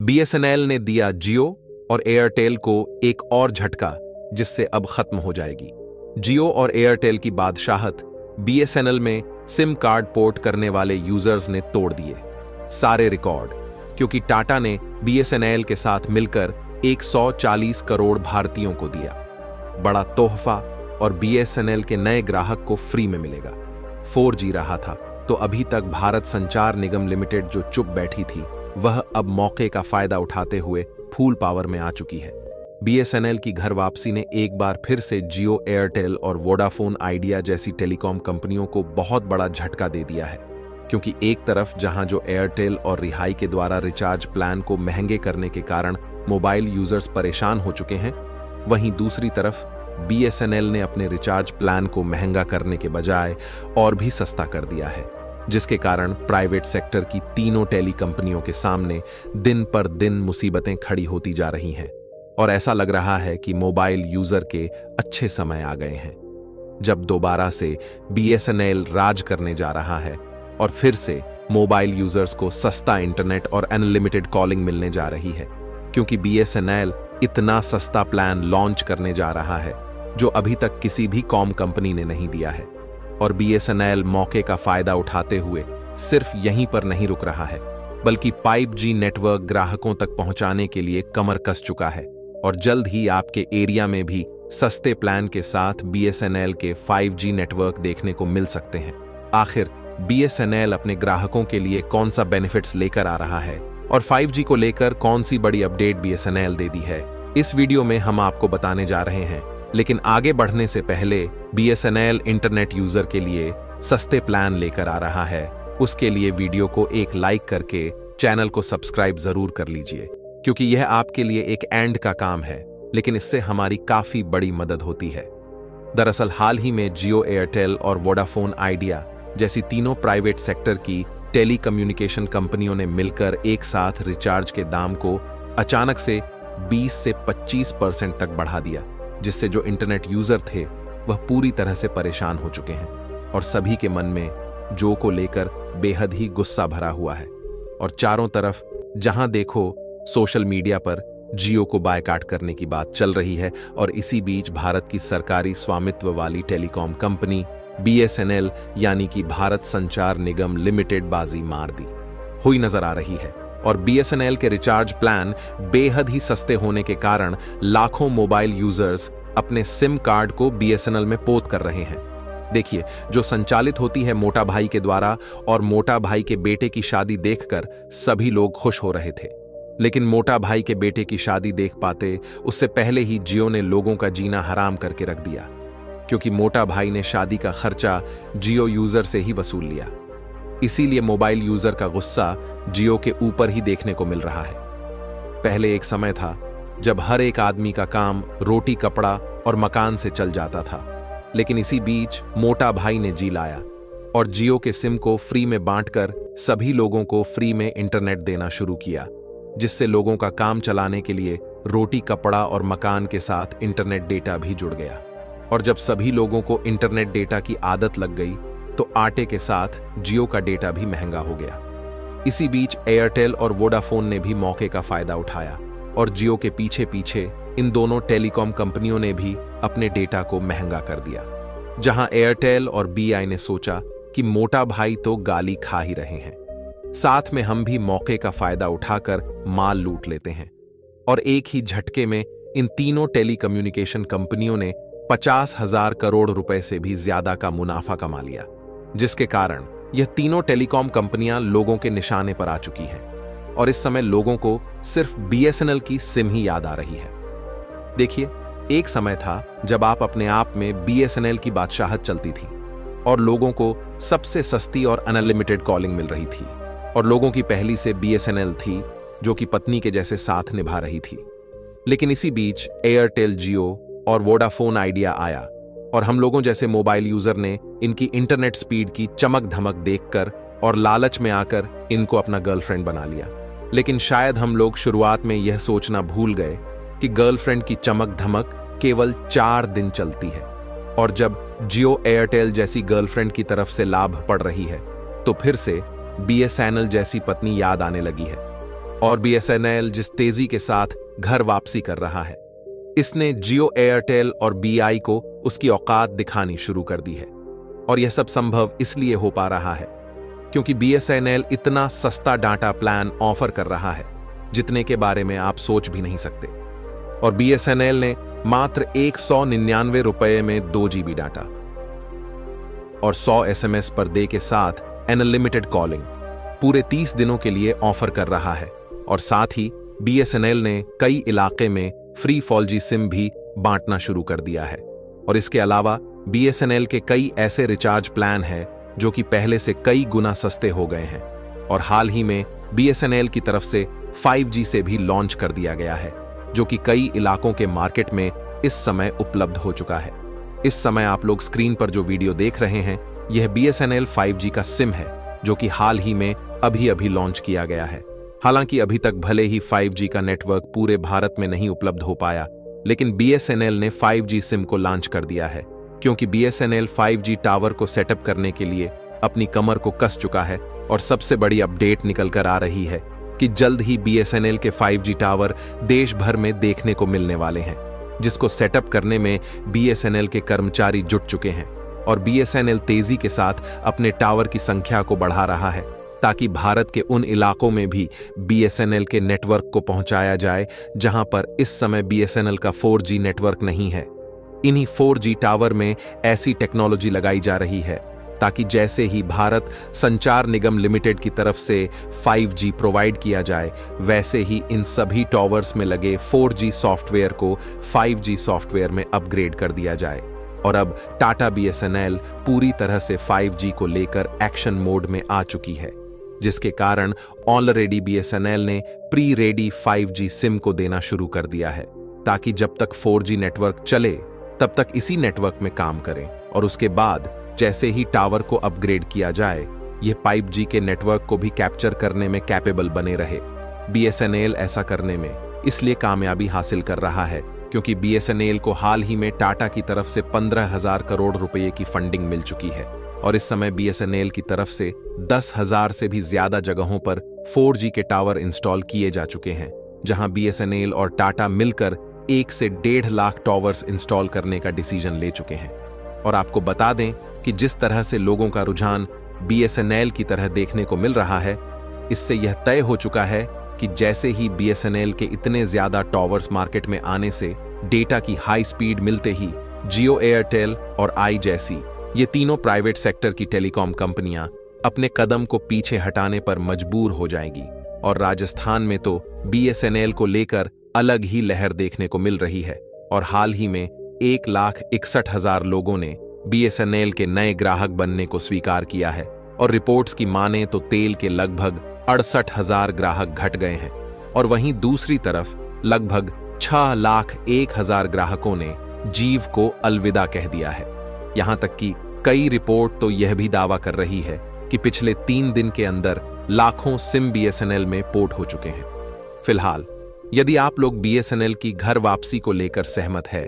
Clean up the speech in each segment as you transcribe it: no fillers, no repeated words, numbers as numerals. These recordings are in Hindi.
बीएसएनएल ने दिया जियो और एयरटेल को एक और झटका, जिससे अब खत्म हो जाएगी। जियो और एयरटेल की बादशाहत बीएसएनएल में सिम कार्ड पोर्ट करने वाले यूजर्स ने तोड़ दिए सारे रिकॉर्ड, क्योंकि टाटा ने बीएसएनएल के साथ मिलकर 140 करोड़ भारतीयों को दिया बड़ा तोहफा, और बीएसएनएल के नए ग्राहक को फ्री में मिलेगा। 4G रहा था तो अभी तक भारत संचार निगम लिमिटेड जो चुप बैठी थी, वह अब मौके का फायदा उठाते हुए फुल पावर में आ चुकी है। बीएसएनएल की घर वापसी ने एक बार फिर से जियो, एयरटेल और वोडाफोन आइडिया जैसी टेलीकॉम कंपनियों को बहुत बड़ा झटका दे दिया है, क्योंकि एक तरफ जहां जो एयरटेल और रिहाई के द्वारा रिचार्ज प्लान को महंगे करने के कारण मोबाइल यूजर्स परेशान हो चुके हैं, वहीं दूसरी तरफ बीएसएनएल ने अपने रिचार्ज प्लान को महंगा करने के बजाय और भी सस्ता कर दिया है, जिसके कारण प्राइवेट सेक्टर की तीनों टेली कंपनियों के सामने दिन पर दिन मुसीबतें खड़ी होती जा रही हैं। और ऐसा लग रहा है कि मोबाइल यूजर के अच्छे समय आ गए हैं, जब दोबारा से बीएसएनएल राज करने जा रहा है और फिर से मोबाइल यूजर्स को सस्ता इंटरनेट और अनलिमिटेड कॉलिंग मिलने जा रही है, क्योंकि बीएसएनएल इतना सस्ता प्लान लॉन्च करने जा रहा है जो अभी तक किसी भी कॉम कंपनी ने नहीं दिया है। और बीएसएनएल मौके का फायदा उठाते हुए सिर्फ यहीं पर नहीं रुक रहा है, बल्कि 5G नेटवर्क ग्राहकों तक पहुंचाने के लिए कमर कस चुका है, और जल्द ही आपके एरिया में भी सस्ते प्लान के साथ बीएसएनएल के 5G नेटवर्क देखने को मिल सकते हैं। आखिर बीएसएनएल अपने ग्राहकों के लिए कौन सा बेनिफिट्स लेकर आ रहा है और 5G को लेकर कौन सी बड़ी अपडेट बीएसएनएल दे दी है, इस वीडियो में हम आपको बताने जा रहे हैं। लेकिन आगे बढ़ने से पहले बीएसएनएल इंटरनेट यूजर के लिए सस्ते प्लान लेकर आ रहा है, उसके लिए वीडियो को एक लाइक करके चैनल को सब्सक्राइब जरूर कर लीजिए, क्योंकि यह आपके लिए एक एंड का काम है, लेकिन इससे हमारी काफी बड़ी मदद होती है। दरअसल हाल ही में जियो, एयरटेल और वोडाफोन आइडिया जैसी तीनों प्राइवेट सेक्टर की टेली कम्युनिकेशन कंपनियों ने मिलकर एक साथ रिचार्ज के दाम को अचानक से 20 से 25% तक बढ़ा दिया, जिससे जो इंटरनेट यूजर थे वह पूरी तरह से परेशान हो चुके हैं, और सभी के मन में जो को लेकर बेहद ही गुस्सा भरा हुआ है। और चारों तरफ जहां देखो सोशल मीडिया पर जियो को बायकॉट करने की बात चल रही है, और इसी बीच भारत की सरकारी स्वामित्व वाली टेलीकॉम कंपनी बीएसएनएल यानी कि भारत संचार निगम लिमिटेड बाजी मार दी हुई नजर आ रही है। और बीएसएनएल के रिचार्ज प्लान बेहद ही सस्ते होने के कारण लाखों मोबाइल यूजर्स अपने सिम कार्ड को बीएसएनएल में पोत कर रहे हैं। देखिए, जो संचालित होती है मोटा भाई के द्वारा, और मोटा भाई के बेटे की शादी देखकर सभी लोग खुश हो रहे थे, लेकिन मोटा भाई के बेटे की शादी देख पाते उससे पहले ही जियो ने लोगों का जीना हराम करके रख दिया, क्योंकि मोटा भाई ने शादी का खर्चा जियो यूजर से ही वसूल लिया। इसीलिए मोबाइल यूजर का गुस्सा जियो के ऊपर ही देखने को मिल रहा है। पहले एक समय था जब हर एक आदमी का काम रोटी, कपड़ा और मकान से चल जाता था, लेकिन इसी बीच मोटा भाई ने जी लाया और जियो के सिम को फ्री में बांटकर सभी लोगों को फ्री में इंटरनेट देना शुरू किया, जिससे लोगों का काम चलाने के लिए रोटी, कपड़ा और मकान के साथ इंटरनेट डेटा भी जुड़ गया। और जब सभी लोगों को इंटरनेट डेटा की आदत लग गई तो आटे के साथ जियो का डेटा भी महंगा हो गया। इसी बीच एयरटेल और वोडाफोन ने भी मौके का फायदा उठाया, और जियो के पीछे पीछे इन दोनों टेलीकॉम कंपनियों ने भी अपने डेटा को महंगा कर दिया। जहां एयरटेल और बीआई ने सोचा कि मोटा भाई तो गाली खा ही रहे हैं, साथ में हम भी मौके का फायदा उठाकर माल लूट लेते हैं, और एक ही झटके में इन तीनों टेलीकम्युनिकेशन कंपनियों ने 50,000 करोड़ रुपए से भी ज्यादा का मुनाफा कमा लिया, जिसके कारण यह तीनों टेलीकॉम कंपनियां लोगों के निशाने पर आ चुकी हैं, और इस समय लोगों को सिर्फ बीएसएनएल की सिम ही याद आ रही है। देखिए, एक समय था जब आप अपने आप में बीएसएनएल की बादशाहत चलती थी, और लोगों को सबसे सस्ती और अनलिमिटेड कॉलिंग मिल रही थी, और लोगों की पहली से बीएसएनएल थी जो कि पत्नी के जैसे साथ निभा रही थी। लेकिन इसी बीच एयरटेल, जियो और वोडाफोन आइडिया आया, और हम लोगों जैसे मोबाइल यूजर ने इनकी इंटरनेट स्पीड की चमक धमक देखकर और लालच में आकर इनको अपना गर्लफ्रेंड बना लिया। लेकिन शायद हम लोग शुरुआत में यह सोचना भूल गए कि गर्लफ्रेंड की चमक धमक केवल 4 दिन चलती है, और जब जियो, एयरटेल जैसी गर्लफ्रेंड की तरफ से लाभ पड़ रही है तो फिर से बीएसएनएल जैसी पत्नी याद आने लगी है। और बीएसएनएल जिस तेजी के साथ घर वापसी कर रहा है, इसने जियो, एयरटेल और बीआई को उसकी औकात दिखानी शुरू कर दी है। और यह सब संभव इसलिए हो पा रहा है क्योंकि बीएसएनएल इतना सस्ता डाटा प्लान ऑफर कर रहा है जितने के बारे में आप सोच भी नहीं सकते। और बीएसएनएल ने मात्र 199 रुपये में 2 GB डाटा और 100 SMS पर डे के साथ अनलिमिटेड कॉलिंग पूरे 30 दिनों के लिए ऑफर कर रहा है। और साथ ही बीएसएनएल ने कई इलाके में फ्री 4G सिम भी बांटना शुरू कर दिया है। और इसके अलावा बीएसएनएल के कई ऐसे रिचार्ज प्लान हैं जो कि पहले से कई गुना सस्ते हो गए हैं। और हाल ही में बीएसएनएल की तरफ से 5G से भी लॉन्च कर दिया गया है, जो कि कई इलाकों के मार्केट में इस समय उपलब्ध हो चुका है। इस समय आप लोग स्क्रीन पर जो वीडियो देख रहे हैं, यह बीएसएनएल 5G का सिम है, जो कि हाल ही में अभी लॉन्च किया गया है। हालांकि अभी तक भले ही 5G का नेटवर्क पूरे भारत में नहीं उपलब्ध हो पाया, लेकिन बीएसएनएल ने 5G सिम को लॉन्च कर दिया है, क्योंकि बीएसएनएल 5G टावर को सेटअप करने के लिए अपनी कमर को कस चुका है। और सबसे बड़ी अपडेट निकल कर आ रही है कि जल्द ही बीएसएनएल के 5G टावर देश भर में देखने को मिलने वाले हैं, जिसको सेटअप करने में बीएसएनएल के कर्मचारी जुट चुके हैं। और बीएसएनएल तेजी के साथ अपने टावर की संख्या को बढ़ा रहा है ताकि भारत के उन इलाकों में भी बीएसएनएल के नेटवर्क को पहुंचाया जाए जहां पर इस समय बीएसएनएल का 4G नेटवर्क नहीं है। इन्हीं 4G टावर में ऐसी टेक्नोलॉजी लगाई जा रही है ताकि जैसे ही भारत संचार निगम लिमिटेड की तरफ से 5G प्रोवाइड किया जाए, वैसे ही इन सभी टावर्स में लगे 4G सॉफ्टवेयर को 5G सॉफ्टवेयर में अपग्रेड कर दिया जाए। और अब टाटा बीएसएनएल पूरी तरह से 5G को लेकर एक्शन मोड में आ चुकी है, जिसके कारण ऑलरेडी बीएसएनएल ने प्री रेडी 5G सिम को देना शुरू कर दिया है, ताकि जब तक 4G नेटवर्क चले तब तक इसी नेटवर्क में काम करें। और उसके बाद जैसे ही टावर को अपग्रेड किया जाए, यह 5G के नेटवर्क को भी कैप्चर करने में कैपेबल बने रहे। बीएसएनएल ऐसा करने में इसलिए कामयाबी हासिल कर रहा है क्योंकि बीएसएनएल को हाल ही में टाटा की तरफ से 15,000 करोड़ रुपए की फंडिंग मिल चुकी है। और इस समय बीएसएनएल की तरफ से 10,000 से भी ज्यादा जगहों पर 4G के टावर इंस्टॉल किए जा चुके हैं, जहां बीएसएनएल और टाटा मिलकर 1 से 1.5 लाख टावर्स इंस्टॉल करने का डिसीजन ले चुके हैं। और आपको बता दें कि जिस तरह से लोगों का रुझान बीएसएनएल की तरह देखने को मिल रहा है, इससे यह तय हो चुका है कि जैसे ही बीएसएनएल के इतने ज्यादा टावर्स मार्केट में आने से डेटा की हाई स्पीड मिलते ही जियो, एयरटेल और आई जैसी ये तीनों प्राइवेट सेक्टर की टेलीकॉम कंपनियां अपने कदम को पीछे हटाने पर मजबूर हो जाएंगी। और राजस्थान में तो बीएसएनएल को लेकर अलग ही लहर देखने को मिल रही है। और हाल ही में 1,61,000 लोगों ने बीएसएनएल के नए ग्राहक बनने को स्वीकार किया है। और रिपोर्ट्स की माने तो तेल के लगभग 68,000 ग्राहक घट गए हैं। और वहीं दूसरी तरफ लगभग 6,01,000 ग्राहकों ने जीव को अलविदा कह दिया है। यहां तक कि कई रिपोर्ट तो यह भी दावा कर रही है कि पिछले 3 दिन के अंदर लाखों सिम बीएसएनएल में पोर्ट हो चुके हैं। फिलहाल यदि आप लोग बीएसएनएल की घर वापसी को लेकर सहमत है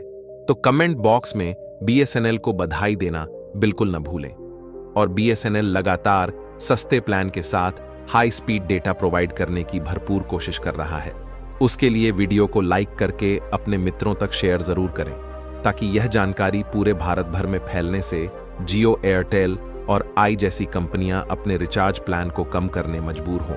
तो कमेंट बॉक्स में बीएसएनएल को बधाई देना बिल्कुल न भूलें। और बीएसएनएल लगातार सस्ते प्लान के साथ हाई स्पीड डेटा प्रोवाइड करने की भरपूर कोशिश कर रहा है। उसके लिए वीडियो को लाइक करके अपने मित्रों तक शेयर जरूर करें, ताकि यह जानकारी पूरे भारत भर में फैलने से जियो, एयरटेल और आई जैसी कंपनियां अपने रिचार्ज प्लान को कम करने मजबूर हों।